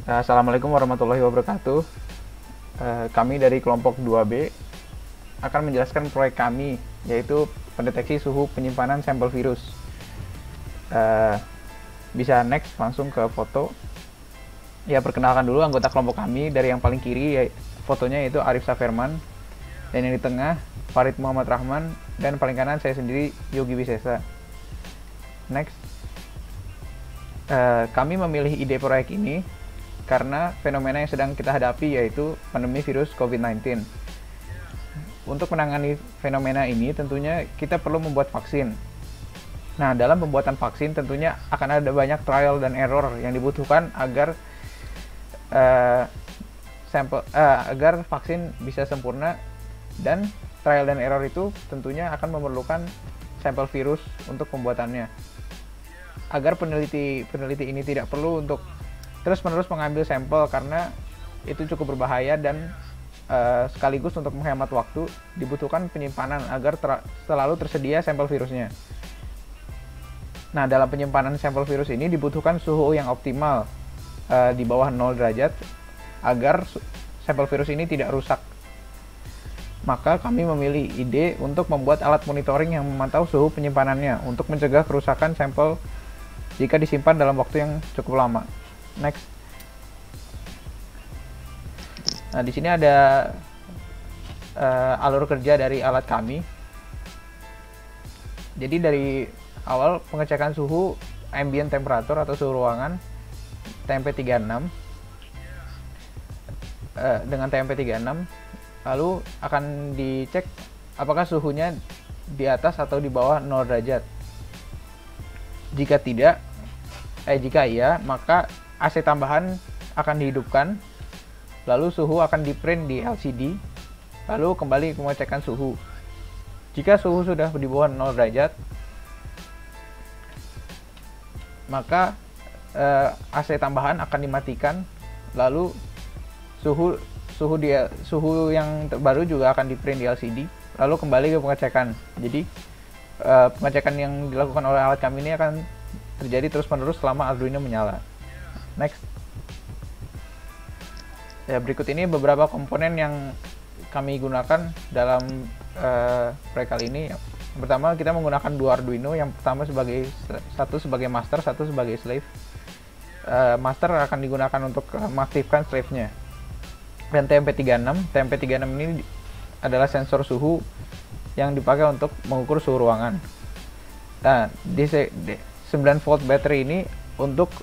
Assalamualaikum warahmatullahi wabarakatuh. Kami dari kelompok 2B akan menjelaskan proyek kami, yaitu pendeteksi suhu penyimpanan sampel virus. Bisa next langsung ke foto. Ya, perkenalkan dulu anggota kelompok kami. Dari yang paling kiri, ya, fotonya itu Arif Saferman, dan yang di tengah Farid Muhammad Rahman, dan paling kanan saya sendiri, Yogi Wisesa. Next. Kami memilih ide proyek ini karena fenomena yang sedang kita hadapi, yaitu pandemi virus COVID-19. Untuk menangani fenomena ini tentunya kita perlu membuat vaksin. Nah, dalam pembuatan vaksin tentunya akan ada banyak trial dan error yang dibutuhkan agar agar vaksin bisa sempurna, dan trial dan error itu tentunya akan memerlukan sampel virus untuk pembuatannya. Agar peneliti ini tidak perlu untuk terus-menerus mengambil sampel karena itu cukup berbahaya, dan sekaligus untuk menghemat waktu dibutuhkan penyimpanan agar selalu tersedia sampel virusnya. Nah, dalam penyimpanan sampel virus ini dibutuhkan suhu yang optimal di bawah 0 derajat agar sampel virus ini tidak rusak. Maka kami memilih ide untuk membuat alat monitoring yang memantau suhu penyimpanannya untuk mencegah kerusakan sampel jika disimpan dalam waktu yang cukup lama. Next. Nah, di sini ada alur kerja dari alat kami. Jadi dari awal pengecekan suhu ambient temperature atau suhu ruangan TMP36 dengan TMP36, lalu akan dicek apakah suhunya di atas atau di bawah 0 derajat. Jika iya, maka AC tambahan akan dihidupkan, lalu suhu akan di-print di LCD, lalu kembali pengecekan suhu. Jika suhu sudah di bawah 0 derajat, maka AC tambahan akan dimatikan, lalu suhu yang terbaru juga akan di-print di LCD, lalu kembali ke pengecekan. Jadi pengecekan yang dilakukan oleh alat kami ini akan terjadi terus-menerus selama Arduino menyala. Next. Ya, berikut ini beberapa komponen yang kami gunakan dalam proyek kali ini. Yang pertama, kita menggunakan dua Arduino. Yang pertama satu sebagai master, satu sebagai slave. Master akan digunakan untuk mengaktifkan slave-nya. Dan TMP36 ini adalah sensor suhu yang dipakai untuk mengukur suhu ruangan. Nah, 9 volt battery ini untuk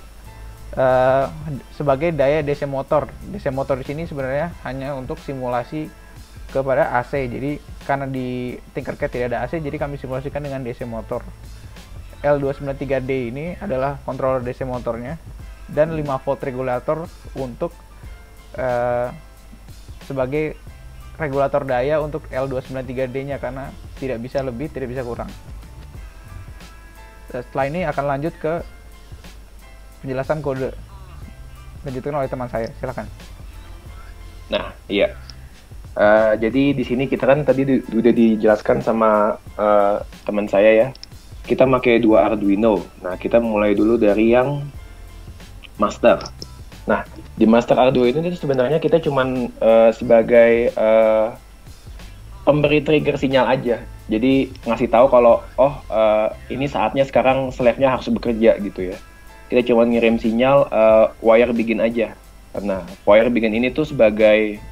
sebagai daya DC motor. DC motor di sini sebenarnya hanya untuk simulasi kepada AC. Jadi karena di Tinkercad tidak ada AC, jadi kami simulasikan dengan DC motor. L293D ini adalah controller DC motornya, dan 5 volt regulator untuk sebagai regulator daya untuk L293D-nya, karena tidak bisa lebih, tidak bisa kurang. Setelah ini akan lanjut ke penjelasan kode. Lanjutkan oleh teman saya, silakan. Nah, iya. Jadi di sini kita kan tadi udah dijelaskan sama teman saya ya. Kita pakai dua Arduino. Nah, kita mulai dulu dari yang master. Nah, di master Arduino ini sebenarnya kita cuman sebagai pemberi trigger sinyal aja. Jadi ngasih tahu kalau ini saatnya sekarang slave-nya harus bekerja gitu ya. Kita cuma ngirim sinyal wire begin aja. Nah, wire begin ini tuh sebagai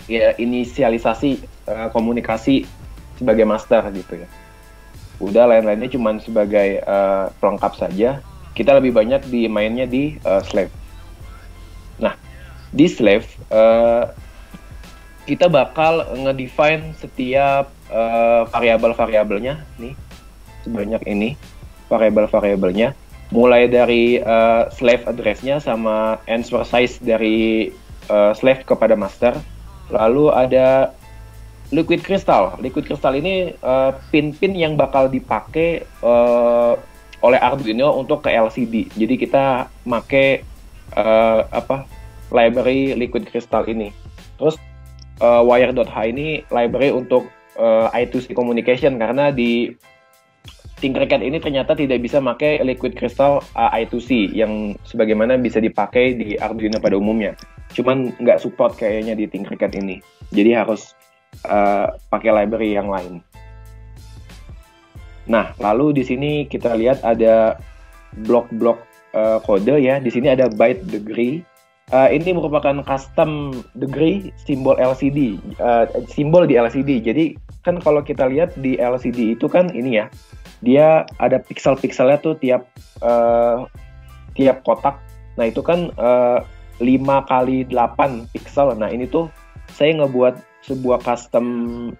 ya inisialisasi komunikasi sebagai master gitu ya. Udah, lain-lainnya cuma sebagai pelengkap saja. Kita lebih banyak mainnya di slave. Nah, di slave kita bakal ngedefine setiap variabel-variabelnya nih, sebanyak ini variabel-variabelnya, mulai dari slave address-nya sama answer size dari slave kepada master. Lalu ada liquid crystal. Liquid crystal ini pin-pin yang bakal dipakai oleh Arduino untuk ke LCD. Jadi kita make library liquid crystal ini. Terus wire.h ini library untuk I2C communication, karena di Tinkercad ini ternyata tidak bisa pakai Liquid Crystal I2C yang sebagaimana bisa dipakai di Arduino pada umumnya. Cuman nggak support kayaknya di Tinkercad ini. Jadi harus pakai library yang lain. Nah, lalu di sini kita lihat ada blok-blok kode ya. Di sini ada byte degree. Ini merupakan custom degree simbol LCD, simbol di LCD. Jadi kan kalau kita lihat di LCD itu kan ini ya, dia ada pixel-pixelnya tuh tiap kotak. Nah itu kan 5 kali 8 pixel. Nah ini tuh saya ngebuat sebuah custom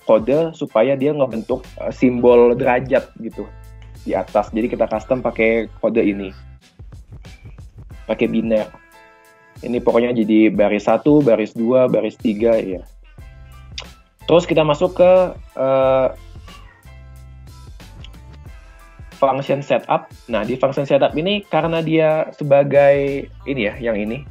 kode supaya dia ngebentuk simbol derajat gitu di atas. Jadi kita custom pakai kode ini, pakai biner. Ini pokoknya jadi baris 1, baris 2, baris 3 ya. Terus kita masuk ke function setup. Nah, di function setup ini karena dia sebagai ini ya, yang ini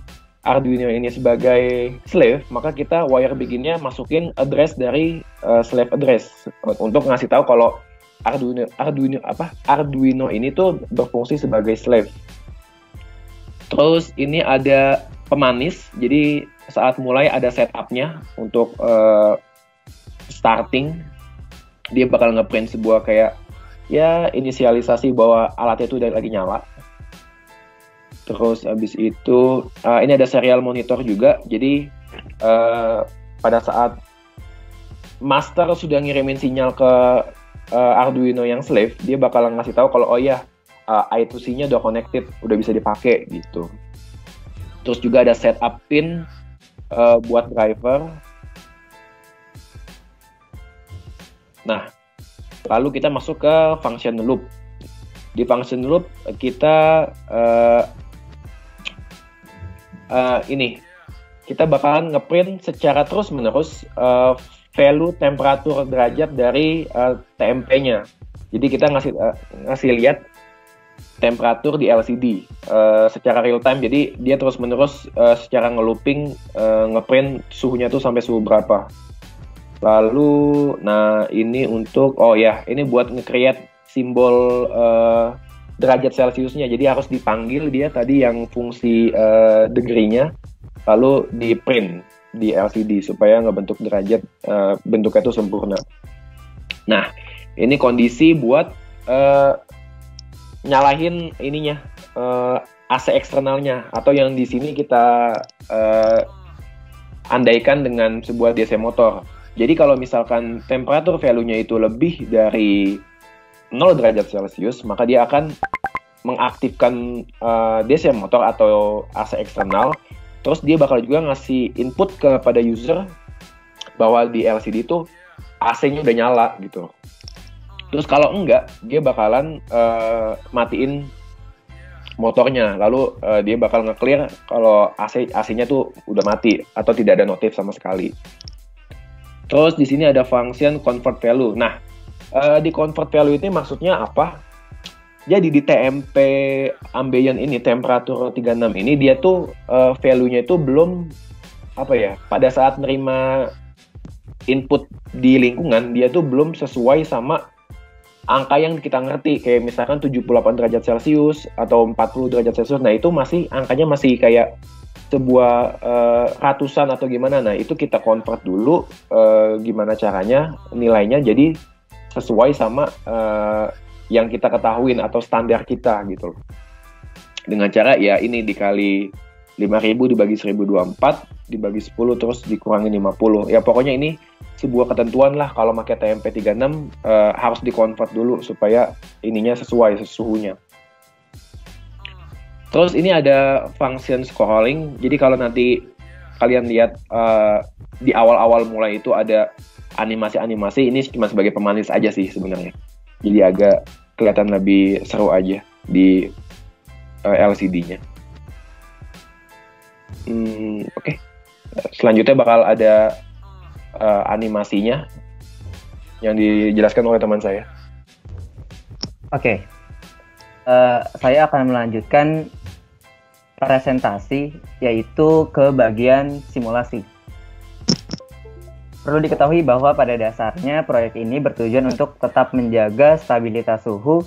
Arduino ini sebagai slave, maka kita wire begin-nya masukin address dari slave address untuk ngasih tahu kalau Arduino ini tuh berfungsi sebagai slave. Terus ini ada pemanis, jadi saat mulai ada setup-nya untuk starting, dia bakal ngeprint sebuah kayak ya inisialisasi bahwa alatnya itu udah lagi nyala. Terus habis itu ini ada serial monitor juga. Jadi pada saat master sudah ngirimin sinyal ke Arduino yang slave, dia bakal ngasih tahu kalau oh ya I2C-nya udah connected, udah bisa dipakai gitu. Terus juga ada setup pin buat driver. Nah, lalu kita masuk ke function loop. Di function loop kita kita bakalan ngeprint secara terus-menerus value temperatur derajat dari TMP-nya. Jadi kita ngasih lihat temperatur di LCD secara real time. Jadi dia terus-menerus secara ngelooping ngeprint suhunya tuh sampai suhu berapa. Lalu, nah ini untuk, ini buat nge-create simbol derajat Celsiusnya. Jadi harus dipanggil dia tadi yang fungsi degree-nya, lalu di print di LCD supaya ngebentuk derajat bentuknya itu sempurna. Nah, ini kondisi buat nyalahin ininya AC eksternalnya, atau yang di sini kita andaikan dengan sebuah DC motor. Jadi kalau misalkan temperatur value-nya itu lebih dari 0 derajat Celcius, maka dia akan mengaktifkan DC motor atau AC eksternal. Terus dia bakal juga ngasih input kepada user bahwa di LCD itu AC-nya udah nyala gitu. Terus kalau enggak, dia bakalan matiin motornya. Lalu dia bakal nge-clear kalau AC-nya tuh udah mati atau tidak ada notif sama sekali. Terus di sini ada function convert value. Nah, di convert value ini maksudnya apa? Jadi di TMP ambient ini, temperatur 36 ini, dia tuh value-nya itu belum, pada saat nerima input di lingkungan, dia tuh belum sesuai sama angka yang kita ngerti. Kayak misalkan 78 derajat Celcius atau 40 derajat Celcius, nah itu angkanya masih kayak sebuah ratusan atau gimana. Nah itu kita convert dulu gimana caranya nilainya jadi sesuai sama yang kita ketahuin atau standar kita gitu loh. Dengan cara ya ini dikali 5.000 dibagi 1.024 dibagi 10 terus dikurangi 50. Ya pokoknya ini sebuah ketentuan lah, kalau pakai TMP36 harus dikonvert dulu supaya ininya sesuai suhunya. Terus ini ada function scrolling. Jadi kalau nanti kalian lihat di awal-awal mulai itu ada animasi-animasi, ini cuma sebagai pemanis aja sih sebenarnya. Jadi agak kelihatan lebih seru aja di LCD-nya. Oke. Selanjutnya bakal ada animasinya yang dijelaskan oleh teman saya. Oke. Saya akan melanjutkan presentasi, yaitu ke bagian simulasi. Perlu diketahui bahwa pada dasarnya proyek ini bertujuan untuk tetap menjaga stabilitas suhu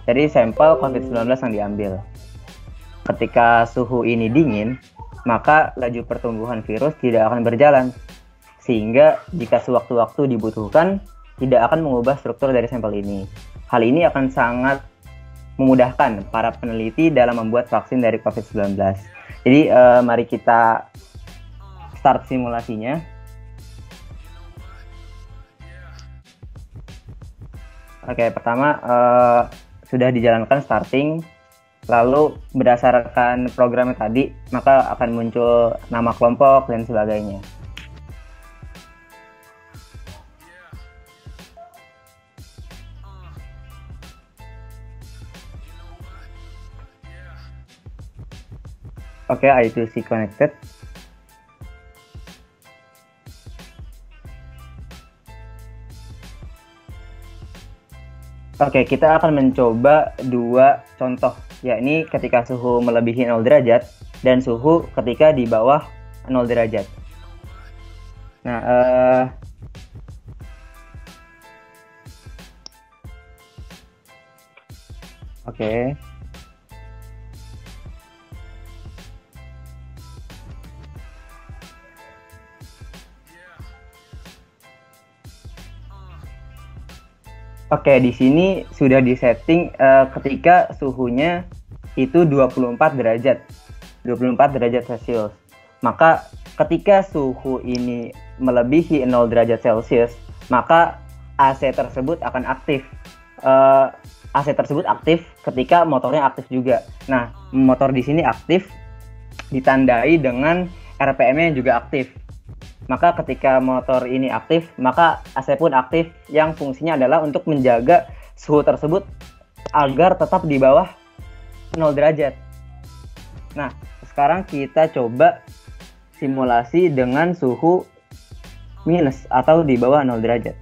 dari sampel COVID-19 yang diambil. Ketika suhu ini dingin, maka laju pertumbuhan virus tidak akan berjalan, sehingga jika sewaktu-waktu dibutuhkan, tidak akan mengubah struktur dari sampel ini. Hal ini akan sangat memudahkan para peneliti dalam membuat vaksin dari COVID-19. Jadi mari kita start simulasinya. Oke, pertama sudah dijalankan starting, lalu berdasarkan programnya tadi, maka akan muncul nama kelompok dan sebagainya. Oke, I2C connected. Oke, kita akan mencoba dua contoh, yakni ketika suhu melebihi 0 derajat dan suhu ketika di bawah 0 derajat. Nah, oke. Oke, di sini sudah disetting ketika suhunya itu 24 derajat. 24 derajat Celcius. Maka ketika suhu ini melebihi 0 derajat Celcius, maka AC tersebut akan aktif. AC tersebut aktif ketika motornya aktif juga. Nah, motor di sini aktif ditandai dengan RPM-nya juga aktif. Maka ketika motor ini aktif, maka AC pun aktif yang fungsinya adalah untuk menjaga suhu tersebut agar tetap di bawah 0 derajat. Nah, sekarang kita coba simulasi dengan suhu minus atau di bawah 0 derajat.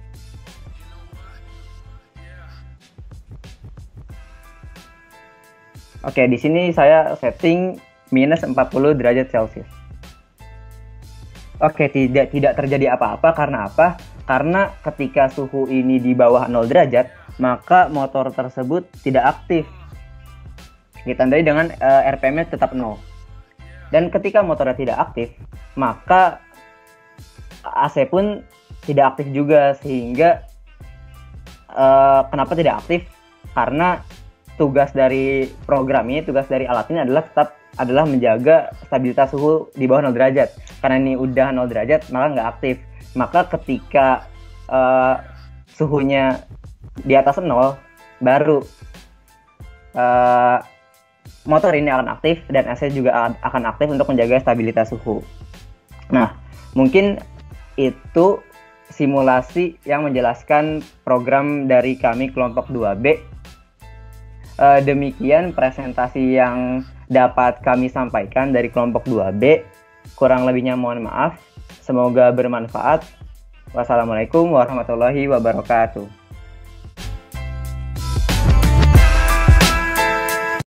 Oke, di sini saya setting minus 40 derajat Celcius. Oke, tidak terjadi apa-apa. Karena apa? Karena ketika suhu ini di bawah 0 derajat, maka motor tersebut tidak aktif. Ditandai dengan RPM-nya tetap 0. Dan ketika motornya tidak aktif, maka AC pun tidak aktif juga. Sehingga kenapa tidak aktif? Karena tugas dari program ini, tugas dari alat ini adalah menjaga stabilitas suhu di bawah 0 derajat. Karena ini udah 0 derajat, maka nggak aktif. Maka ketika suhunya di atas 0, baru motor ini akan aktif dan AC juga akan aktif untuk menjaga stabilitas suhu. Nah, mungkin itu simulasi yang menjelaskan program dari kami kelompok 2B. Demikian presentasi yang dapat kami sampaikan dari kelompok 2B. Kurang lebihnya mohon maaf. Semoga bermanfaat. Wassalamualaikum warahmatullahi wabarakatuh.